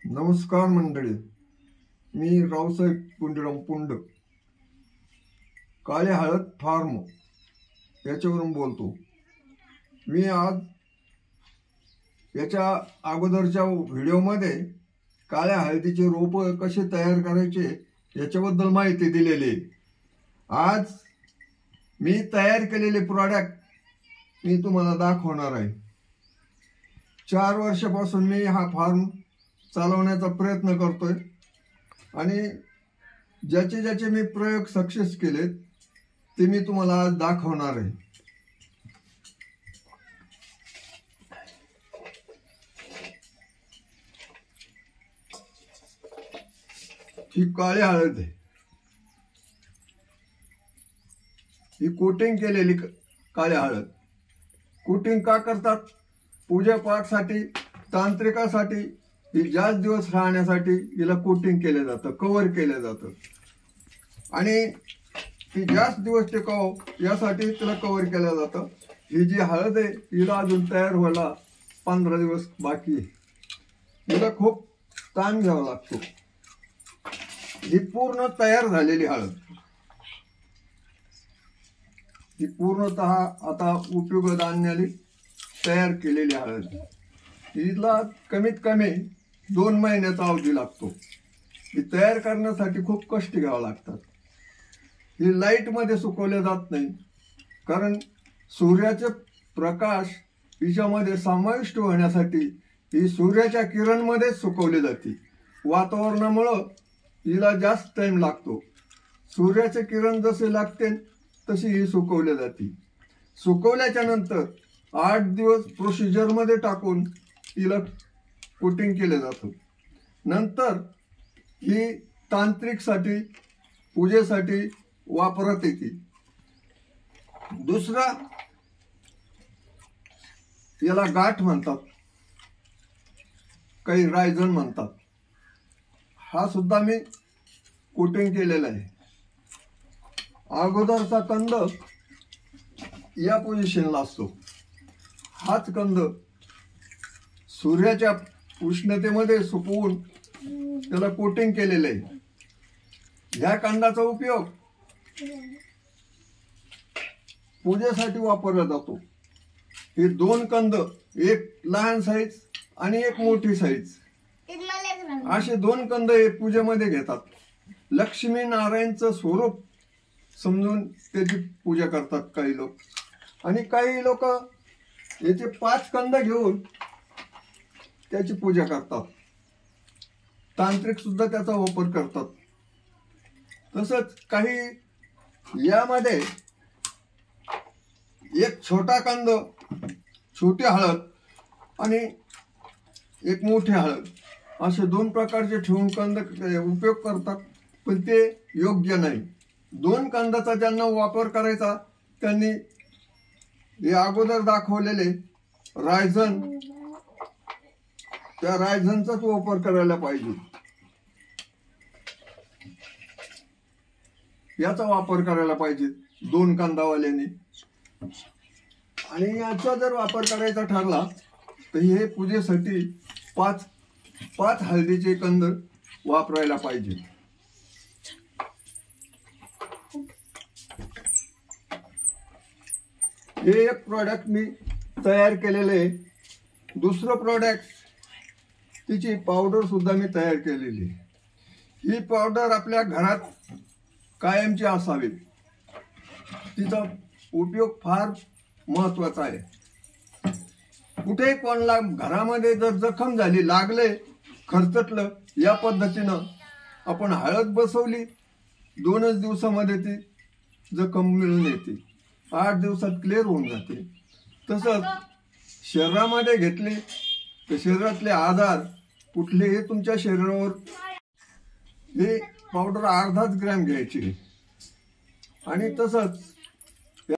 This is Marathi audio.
नमस्कार मंडळी, मी रावसाहेब पुंडराम पुंड, काळे हळद फार्म याच्यावरून बोलतो। मी आज याच्या अगोदरच्या व्हिडिओमध्ये काळ्या हळदीचे रोप कसे तयार करायचे याच्याबद्दल माहिती दिलेली आहे। आज मी तयार केलेले प्रोडक्ट मी तुम्हाला दाखवणार आहे। 4 वर्षापासून मी हा फार्म चालवण्याचा प्रयत्न करतोय आणि ज्याचे मी प्रयोग सक्सेस केलेत ते मी तुम्हाला आज दाखवणार आहे। ही काळी हळद आहे, ही कोटिंग केलेली काळी हळद। कोटिंग का करतात? पूजा पाठासाठी, तांत्रिकासाठी, ही जास्त दिवस राहण्यासाठी हिला कोटिंग केलं जातं, कव्हर केलं जातं आणि ही जास्त दिवस टिकावं यासाठी तिला कव्हर केलं जातं। ही जी हळद आहे हिला अजून तयार व्हायला 15 दिवस बाकी आहे। हिला खूप ताण घ्यावा लागतो। ही पूर्ण तयार झालेली हळद, ही पूर्णतः आता उपयोगात आणण्याची तयार केलेली हळद। हिला कमीत कमी 2 महिन्याचा अवधी लागतो। ही तयार करण्यासाठी खूप कष्ट घ्यावे लागतात। ही लाईट मध्ये सुकवले जात नाही, कारण सूर्याचे प्रकाश हिच्यामध्ये समाविष्ट होण्यासाठी ही सूर्याच्या किरणमध्ये सुकवली जाते। वातावरणामुळे हिला जास्त टाइम लागतो। सूर्याचे किरण जसे लागते तशी ही सुकवली जाते। सुकवल्याच्या नंतर 8 दिवस प्रोसिजर मध्ये टाकून हिला कोटिंग केले जातं। नंतर ही तांत्रिकसाठी, पूजेसाठी वापरत येते। दुसरा याला गाठ म्हणतात, काही रायझन म्हणतात। हा सुद्धा मी कोटिंग केलेला आहे। अगोदरचा कंद या पोझिशनला असतो। हाच कंद सूर्याच्या उष्णतेमध्ये सुकवून त्याला कोटिंग केलेलं आहे। ह्या कंदाचा उपयोग पूजेसाठी वापरला जातो। हे 2 कंद, एक लहान साईज आणि एक मोठी साईज, असे 2 कंद हे पूजेमध्ये घेतात। लक्ष्मी नारायणचं स्वरूप समजून त्याची पूजा करतात काही लोक, आणि काही लोक याचे 5 कंद घेऊन त्याची पूजा करतात। तांत्रिक सुद्धा त्याचा वापर करतात। तसंच काही यामध्ये एक छोटा कंद, छोटी हळद आणि एक मोठी हळद, असे 2 प्रकारचे ठेवून कंद उपयोग करतात, पण ते योग्य नाही। 2 कंदाचा ज्यांना वापर करायचा त्यांनी हे अगोदर दाखवलेले रायझन, त्या रायझनचाच वापर करायला पाहिजे। याचा वापर करायला पाहिजे 2 कंदावाल्यांनी। आणि याचा जर वापर करायचा ठरला तर हे पूजेसाठी 5 हळदीचे कंद वापरायला पाहिजे। हे एक प्रोडक्ट मी तयार केलेले आहे। दुसरं प्रोडक्ट, तिची पावडर सुद्धा मी तयार केलेली आहे। ही पावडर आपल्या घरात कायमची असावी, तिचा उपयोग फार महत्वाचा आहे। कुठेही कोणाला घरामध्ये जर जखम झाली, लागले, खरचटलं, या पद्धतीनं आपण हळद बसवली, 2च दिवसामध्ये ती जखम मिळून येते, 8 दिवसात क्लिअर होऊन जाते। तसंच शरीरामध्ये घेतली तर शरीरातले आजार कुठलेही तुमच्या शरीरावर हे पावडर अर्धाच ग्रॅम घ्यायची। आणि तसंच